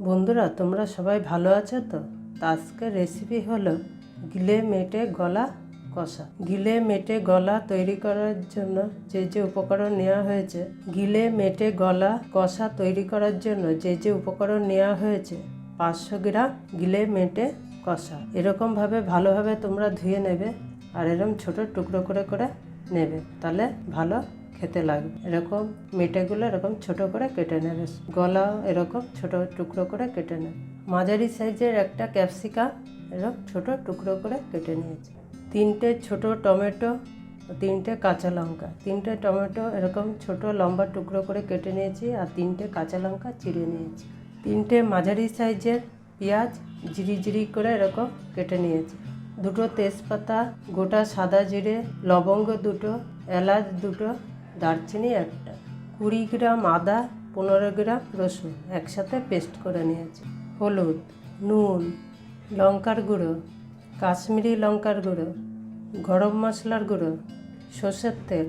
বন্ধুরা, তোমরা সবাই ভালো আছো তো? আজকের রেসিপি হলো গিলে মেটে গলা কষা। গিলে মেটে গলা তৈরি করার জন্য যে উপকরণ নেওয়া হয়েছে, গিলে মেটে গলা কষা তৈরি করার জন্য যে উপকরণ নেওয়া হয়েছে, 500 গ্রাম গিলে মেটে কষা। এরকমভাবে ভালোভাবে তোমরা ধুয়ে নেবে আর এরকম ছোট টুকরো করে করে নেবে, তাহলে ভালো খেতে লাগবে। এরকম মেটেগুলো এরকম ছোট করে কেটে নেবে, গলা এরকম ছোট টুকরো করে কেটে নেবে। মাঝারি সাইজের একটা ক্যাপসিকাম এরকম ছোট টুকরো করে কেটে নিয়েছি। 3টে ছোট টমেটো, 3টে কাঁচা লঙ্কা। 3টে টমেটো এরকম ছোট লম্বা টুকরো করে কেটে নিয়েছি আর 3টে কাঁচা লঙ্কা চিড়ে নিয়েছি। 3টে মাঝারি সাইজের পেঁয়াজ জিরি করে এরকম কেটে নিয়েছি। 2টো তেজপাতা, গোটা সাদা জিরে, লবঙ্গ 2টো, এলাচ 2টো, দারচিনি 1টা, 20 গ্রাম আদা, 15 গ্রাম রসুন একসাথে পেস্ট করে নিয়েছি। হলুদ, নুন, লঙ্কার গুঁড়ো, কাশ্মীরি লঙ্কার গুঁড়ো, গরম মশলার গুঁড়ো, সর্ষের তেল।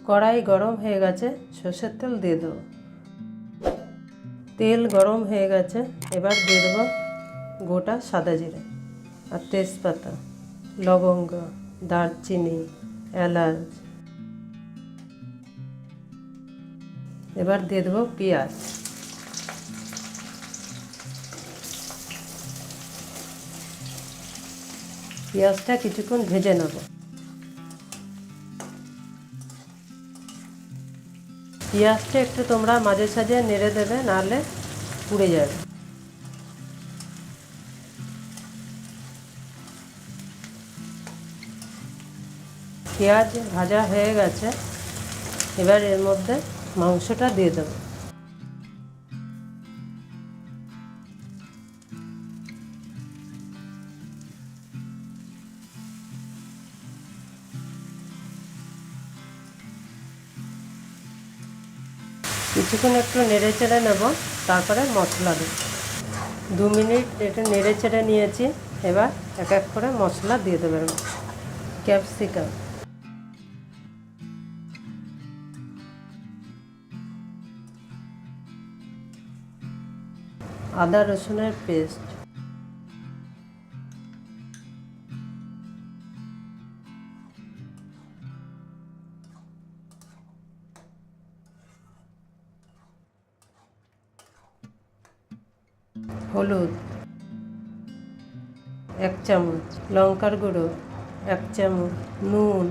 কড়াই গরম হয়ে গেছে, সর্ষের তেল দিয়ে দেবো। তেল গরম হয়ে গেছে, এবার দিয়ে দেবো গোটা সাদা জিরে আর তেজপাতা, লবঙ্গ, দারচিনি, এলাচ। এবার দিয়ে দেবো পেঁয়াজ। পেঁয়াজটা কিছুক্ষণ ভেজে নেব। পেঁয়াজটা একটু তোমরা মাঝে সাঝে নেড়ে দেবে, নাহলে পুড়ে যাবে। পেঁয়াজ ভাজা হয়ে গেছে, এবার এর মধ্যে মাংসটা দিয়ে দেবো। কিছুক্ষণ একটু নেড়ে চেড়ে নেব, তারপরে মশলা দেব। 2 মিনিট এটা নেড়ে চেড়ে নিয়েছি, এবার এক এক করে মশলা দিয়ে দেবো। ক্যাপসিকাম, আদা রসুনের পেস্ট, হলুদ 1 চামচ, লঙ্কার গুঁড়ো 1 চামচ, নুন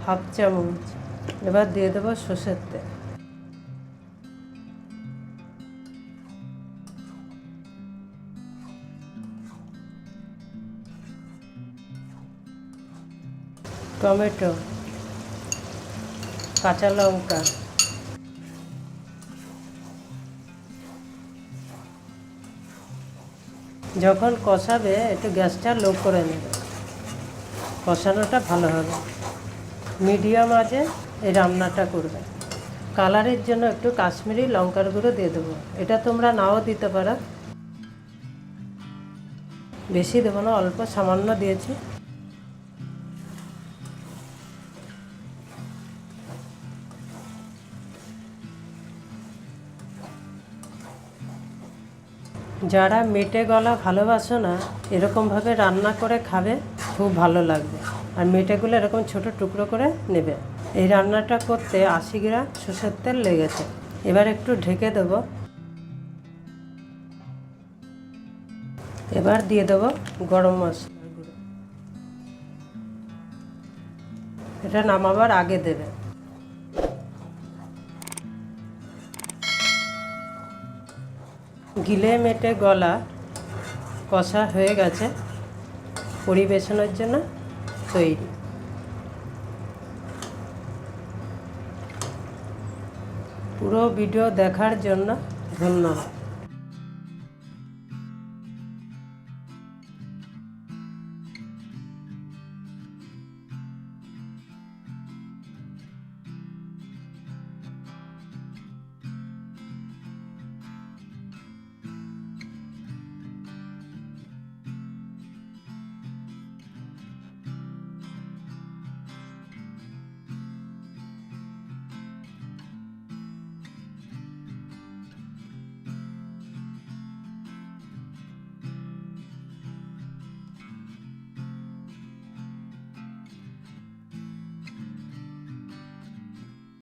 1/2 চামচ। এবার দিয়ে দেবো সর্ষের তেল। টমেটো, কাঁচা লঙ্কা, যখন কষাবে একটু গ্যাসটা লো করে নেবে, কষানোটা ভালো হবে। মিডিয়াম আঁচে এই রান্নাটা করবে। কালারের জন্য একটু কাশ্মীরি লঙ্কার গুঁড়ো দিয়ে দেবো, এটা তোমরা নাও দিতে পারো। বেশি দেবো না, অল্প সামান্য দিয়েছি। যারা মেটে গলা ভালোবাসো না, এরকমভাবে রান্না করে খাবে, খুব ভালো লাগবে। আর মেটেগুলো এরকম ছোট টুকরো করে নেবে। এই রান্নাটা করতে 80 গ্রাম সর্ষের তেল লেগেছে। এবার একটু ঢেকে দেবো। এবার দিয়ে দেবো গরম মশলার গুঁড়ো, এটা নামাবার আগে দেবে। গিলে মেটে গলা কষা হয়ে গেছে, পরিবেশনের জন্য তৈরি। পুরো ভিডিও দেখার জন্য ধন্যবাদ।